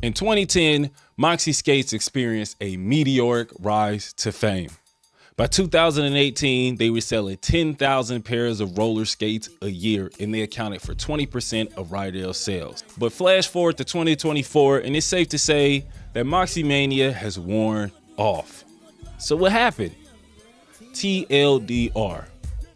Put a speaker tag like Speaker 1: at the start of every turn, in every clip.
Speaker 1: In 2010, Moxi skates experienced a meteoric rise to fame. By 2018, they were selling 10,000 pairs of roller skates a year, and they accounted for 20% of Rydell sales. But flash forward to 2024, and it's safe to say that Moxi mania has worn off. So what happened? TLDR.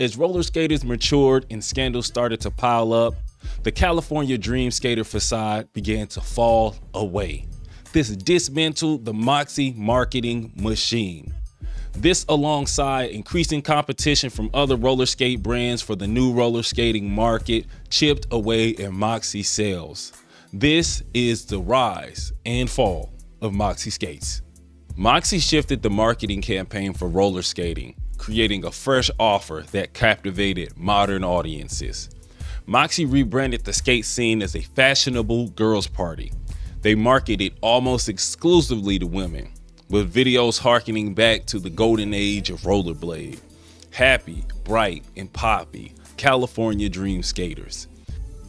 Speaker 1: As roller skaters matured and scandals started to pile up, the California Dream Skater facade began to fall away. This dismantled the Moxi marketing machine. This, alongside increasing competition from other roller skate brands for the new roller skating market, chipped away at Moxi sales. This is the rise and fall of Moxi skates. Moxi shifted the marketing campaign for roller skating, creating a fresh offer that captivated modern audiences. Moxi rebranded the skate scene as a fashionable girls' party. They marketed almost exclusively to women, with videos harkening back to the golden age of rollerblade. Happy, bright, and poppy California Dream skaters.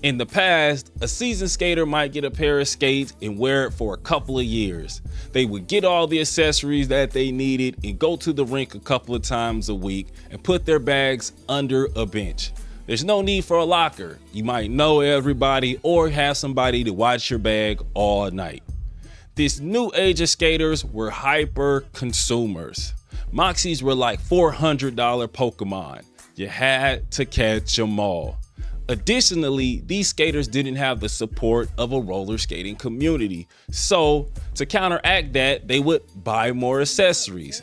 Speaker 1: In the past, a seasoned skater might get a pair of skates and wear it for a couple of years. They would get all the accessories that they needed and go to the rink a couple of times a week and put their bags under a bench. There's no need for a locker. You might know everybody or have somebody to watch your bag all night. This new age of skaters were hyper consumers. Moxis were like $400 Pokemon. You had to catch them all. Additionally, these skaters didn't have the support of a roller skating community. So to counteract that, they would buy more accessories.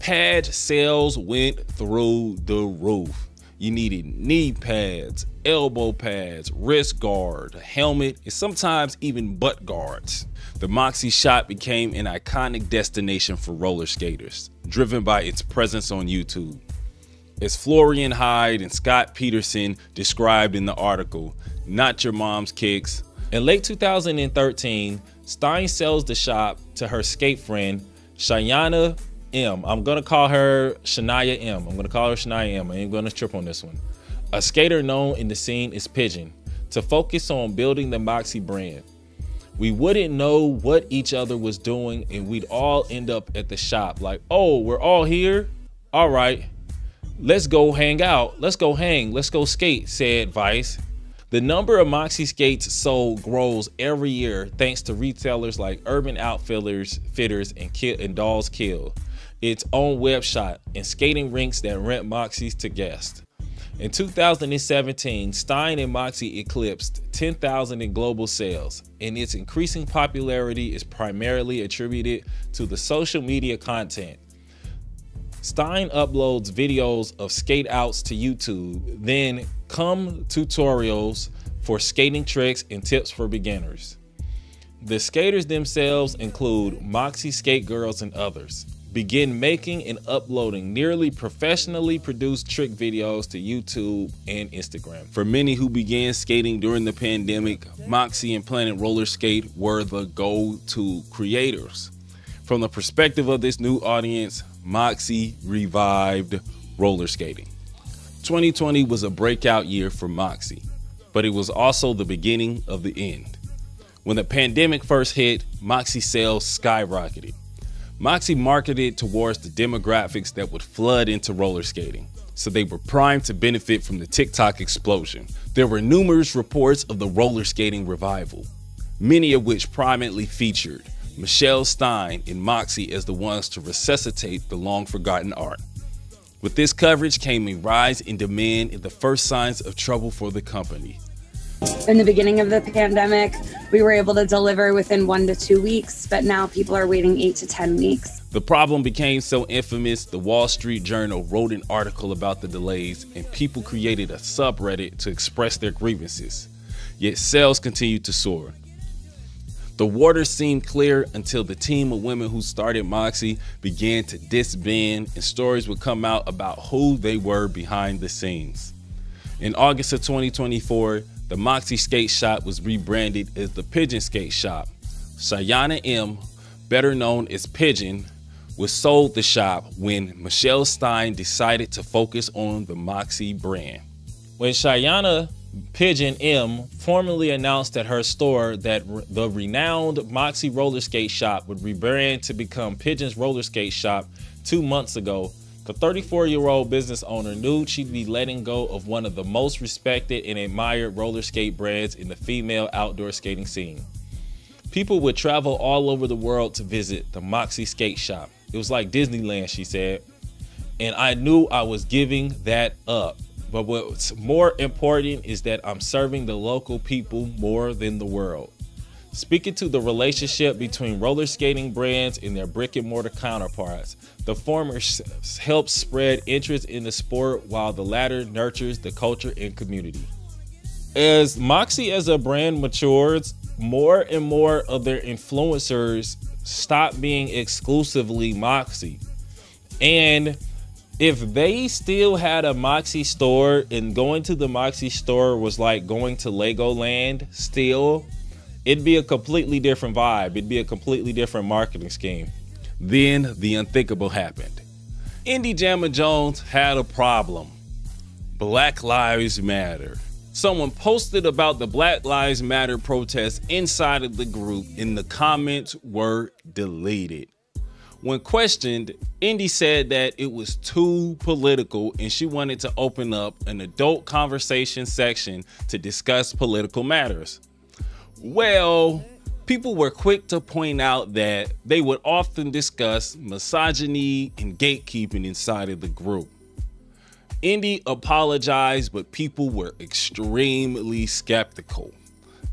Speaker 1: Pad sales went through the roof. You needed knee pads, elbow pads, wrist guard, a helmet, and sometimes even butt guards. The Moxi shop became an iconic destination for roller skaters, driven by its presence on YouTube. As Florian Hyde and Scott Peterson described in the article, "Not Your Mom's Kicks." In late 2013, Stein sells the shop to her skate friend, Shayana M. I'm gonna call her Shania M. I ain't gonna trip on this one. A skater known in the scene as Pigeon, to focus on building the Moxi brand. We wouldn't know what each other was doing, and we'd all end up at the shop like, oh, we're all here? All right, let's go hang out. Let's go hang, let's go skate, said Vice. The number of Moxi skates sold grows every year thanks to retailers like Urban Outfitters and Dolls Kill, its own web shop, and skating rinks that rent Moxis to guests. In 2017, Stein and Moxi eclipsed 10,000 in global sales, and its increasing popularity is primarily attributed to the social media content. Stein uploads videos of skate outs to YouTube, then come tutorials for skating tricks and tips for beginners. The skaters themselves include Moxi skate girls and others. Begin making and uploading nearly professionally produced trick videos to YouTube and Instagram. For many who began skating during the pandemic, Moxi and Planet Roller Skate were the go-to creators. From the perspective of this new audience, Moxi revived roller skating. 2020 was a breakout year for Moxi, but it was also the beginning of the end. When the pandemic first hit, Moxi sales skyrocketed. Moxi marketed towards the demographics that would flood into roller skating, so they were primed to benefit from the TikTok explosion. There were numerous reports of the roller skating revival, many of which prominently featured Michelle Stein and Moxi as the ones to resuscitate the long-forgotten art. With this coverage came a rise in demand and the first signs of trouble for the company.
Speaker 2: In the beginning of the pandemic, we were able to deliver within 1 to 2 weeks, but now people are waiting 8 to 10 weeks.
Speaker 1: The problem became so infamous, the Wall Street Journal wrote an article about the delays, and people created a subreddit to express their grievances. Yet sales continued to soar. The waters seemed clear until the team of women who started Moxi began to disband, and stories would come out about who they were behind the scenes. In August of 2024, the Moxi skate shop was rebranded as the Pigeon Skate Shop. Shayana M, better known as Pigeon, was sold the shop when Michelle Stein decided to focus on the Moxi brand. When Shayana Pigeon M formally announced at her store that the renowned Moxi roller skate shop would rebrand to become Pigeon's Roller Skate Shop 2 months ago. The 34-year-old business owner knew she'd be letting go of one of the most respected and admired roller skate brands in the female outdoor skating scene. People would travel all over the world to visit the Moxi skate shop. It was like Disneyland, she said. And I knew I was giving that up. But what's more important is that I'm serving the local people more than the world. Speaking to the relationship between roller skating brands and their brick and mortar counterparts, the former helps spread interest in the sport while the latter nurtures the culture and community. As Moxi as a brand matures, more and more of their influencers stop being exclusively Moxi. And if they still had a Moxi store and going to the Moxi store was like going to Legoland still, it'd be a completely different vibe. It'd be a completely different marketing scheme. Then the unthinkable happened. Indy Jamma Jones had a problem. Black Lives Matter. Someone posted about the Black Lives Matter protests inside of the group and the comments were deleted. When questioned, Indy said that it was too political and she wanted to open up an adult conversation section to discuss political matters. Well, people were quick to point out that they would often discuss misogyny and gatekeeping inside of the group. Indy apologized, but people were extremely skeptical.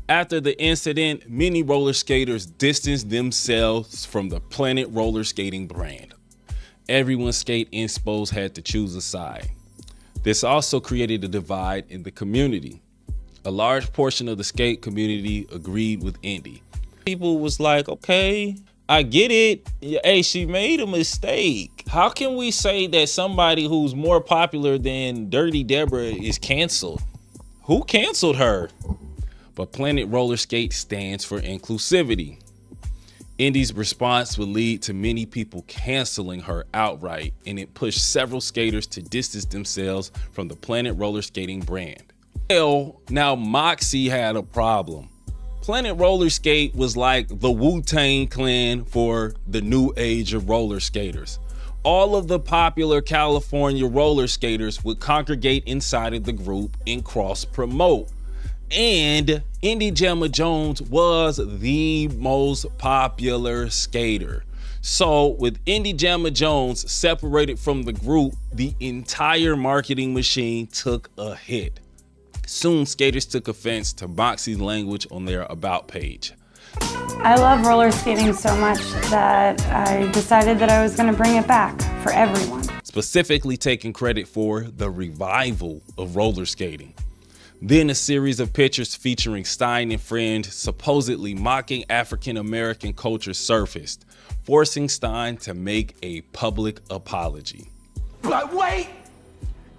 Speaker 1: After the incident, many roller skaters distanced themselves from the Planet Roller Skating brand. Everyone skate inspos had to choose a side. This also created a divide in the community. A large portion of the skate community agreed with Indy. People was like, okay, I get it. Hey, she made a mistake. How can we say that somebody who's more popular than Dirty Deborah is canceled? Who canceled her? But Planet Roller Skate stands for inclusivity. Indy's response would lead to many people canceling her outright, and it pushed several skaters to distance themselves from the Planet Roller Skating brand. Well, now Moxi had a problem. Planet Roller Skate was like the Wu-Tang Clan for the new age of roller skaters. All of the popular California roller skaters would congregate inside of the group and cross-promote. And Indy Jamma Jones was the most popular skater. So with Indy Jamma Jones separated from the group, the entire marketing machine took a hit. Soon, skaters took offense to Moxi's language on their About page.
Speaker 2: I love roller skating so much that I decided that I was going to bring it back for everyone.
Speaker 1: Specifically taking credit for the revival of roller skating. Then a series of pictures featuring Stein and Friend supposedly mocking African-American culture surfaced, forcing Stein to make a public apology.
Speaker 3: But wait!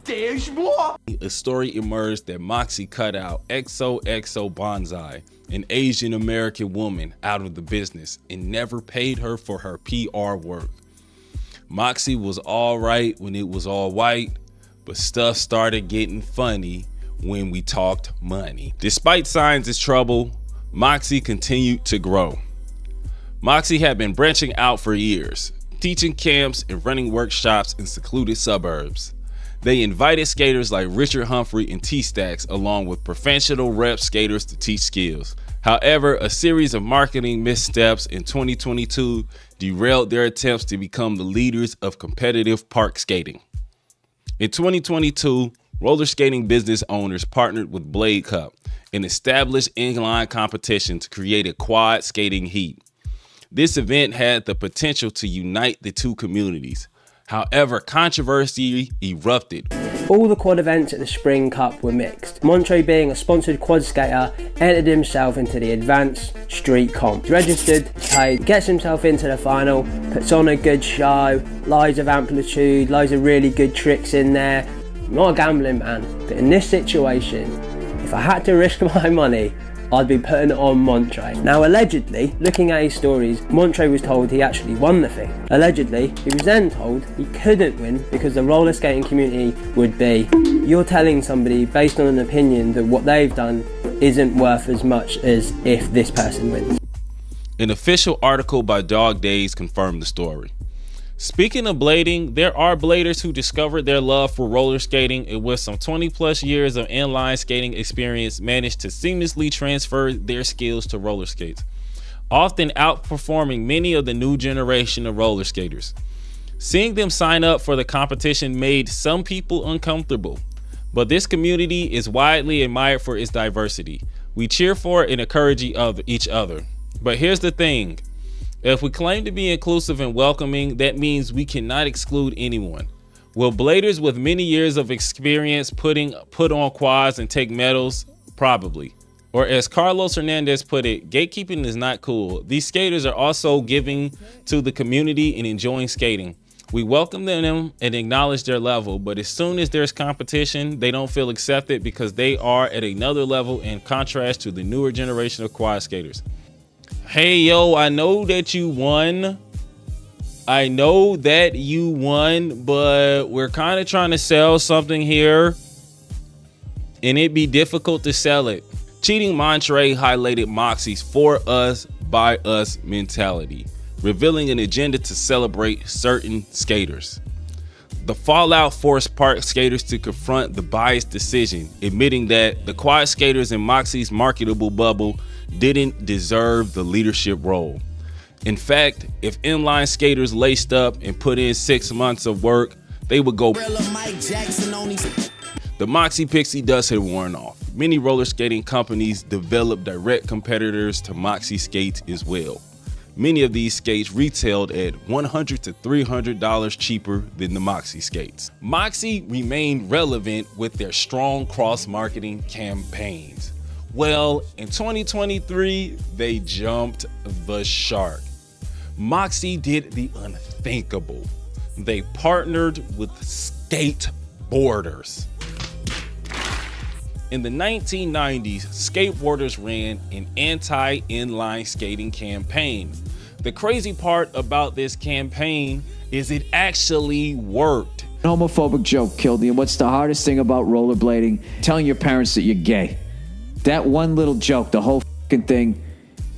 Speaker 3: There's more!
Speaker 1: A story emerged that Moxi cut out XOXO Bonsai, an Asian American woman, out of the business and never paid her for her PR work. Moxi was all right when it was all white, but stuff started getting funny when we talked money. Despite signs of trouble, Moxi continued to grow. Moxi had been branching out for years, teaching camps and running workshops in secluded suburbs. They invited skaters like Richard Humphrey and T-Stacks along with professional rep skaters to teach skills. However, a series of marketing missteps in 2022 derailed their attempts to become the leaders of competitive park skating. In 2022, roller skating business owners partnered with Blade Cup, an established inline competition, to create a quad skating heat. This event had the potential to unite the two communities. However, controversy erupted.
Speaker 4: All the quad events at the Spring Cup were mixed. Montre, being a sponsored quad skater, entered himself into the advanced street comp. Registered, paid, gets himself into the final, puts on a good show, loads of amplitude, loads of really good tricks in there. I'm not a gambling man, but in this situation, if I had to risk my money, I'd be putting it on Montre. Now allegedly, looking at his stories, Montre was told he actually won the thing. Allegedly, he was then told he couldn't win because the roller skating community would be, you're telling somebody based on an opinion that what they've done isn't worth as much as if this person wins.
Speaker 1: An official article by Dog Days confirmed the story. Speaking of blading, there are bladers who discovered their love for roller skating and with some 20+ years of inline skating experience managed to seamlessly transfer their skills to roller skates, often outperforming many of the new generation of roller skaters. Seeing them sign up for the competition made some people uncomfortable, but this community is widely admired for its diversity. We cheer for and encourage each other. But here's the thing. If we claim to be inclusive and welcoming, that means we cannot exclude anyone. Will bladers with many years of experience put on quads and take medals? Probably. Or as Carlos Hernandez put it, gatekeeping is not cool. These skaters are also giving to the community and enjoying skating. We welcome them and acknowledge their level, but as soon as there's competition, they don't feel accepted because they are at another level in contrast to the newer generation of quad skaters. Hey, yo, I know that you won. I know that you won, but we're kind of trying to sell something here, and it'd be difficult to sell it. Cheating Montre highlighted Moxi's for us, by us mentality, revealing an agenda to celebrate certain skaters. The fallout forced park skaters to confront the biased decision, admitting that the quad skaters in Moxi's marketable bubble didn't deserve the leadership role. In fact, if inline skaters laced up and put in 6 months of work, they would go. The Moxi pixie dust had worn off. Many roller skating companies developed direct competitors to Moxi skates as well. Many of these skates retailed at $100 to $300 cheaper than the Moxi skates. Moxi remained relevant with their strong cross-marketing campaigns. Well, in 2023, they jumped the shark. Moxi did the unthinkable. They partnered with skateboarders. In the 1990s, skateboarders ran an anti-inline skating campaign. The crazy part about this campaign is it actually worked.
Speaker 5: An homophobic joke killed you. And what's the hardest thing about rollerblading? Telling your parents that you're gay. That one little joke, the whole thing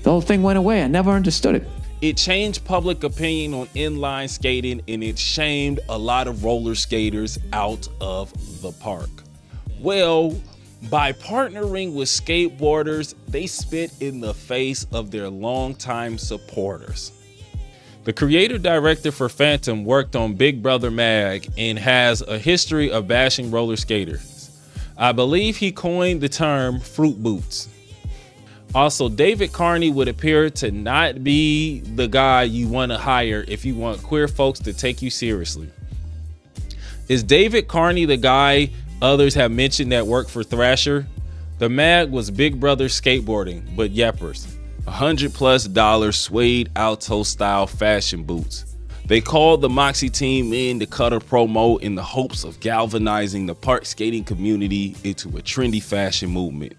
Speaker 5: went away. I never understood it.
Speaker 1: It changed public opinion on inline skating, and it shamed a lot of roller skaters out of the park. Well, by partnering with skateboarders, they spit in the face of their longtime supporters. The creator director for Phantom worked on Big Brother Mag and has a history of bashing roller skaters. I believe he coined the term fruit boots. Also, David Carney would appear to not be the guy you want to hire if you want queer folks to take you seriously. Is David Carney the guy others have mentioned that worked for Thrasher? The mag was Big Brother skateboarding, but yeppers. $100+ suede alto style fashion boots. They called the Moxi team in to cut a promo in the hopes of galvanizing the park skating community into a trendy fashion movement.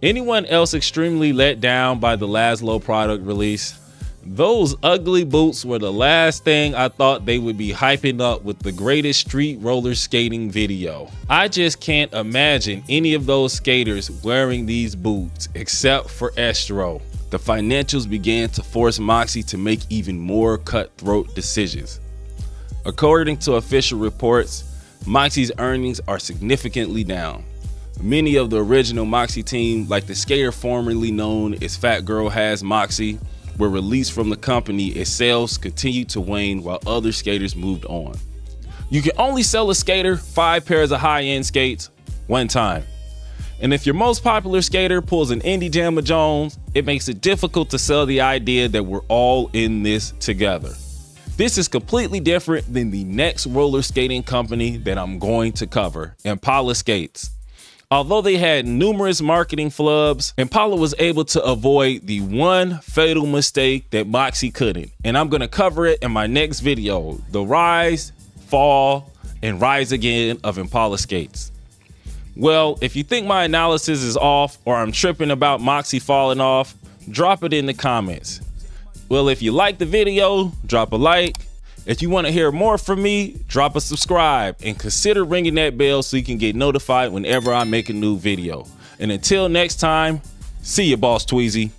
Speaker 1: Anyone else extremely let down by the Laszlo product release? Those ugly boots were the last thing I thought they would be hyping up with the greatest street roller skating video. I just can't imagine any of those skaters wearing these boots except for Estro. The financials began to force Moxi to make even more cutthroat decisions. According to official reports, Moxi's earnings are significantly down. Many of the original Moxi team, like the skater formerly known as Fat Girl Has Moxi, were released from the company as sales continued to wane while other skaters moved on. You can only sell a skater 5 pairs of high-end skates one time. And if your most popular skater pulls an Indie Jammer Jones, it makes it difficult to sell the idea that we're all in this together. This is completely different than the next roller skating company that I'm going to cover, Impala Skates. Although they had numerous marketing flubs, Impala was able to avoid the one fatal mistake that Moxi couldn't. And I'm gonna cover it in my next video, the rise, fall, and rise again of Impala Skates. Well, if you think my analysis is off or I'm tripping about Moxi falling off, drop it in the comments. Well, if you like the video, drop a like. If you want to hear more from me, drop a subscribe and consider ringing that bell so you can get notified whenever I make a new video. And until next time, see ya, Boss Tweezy.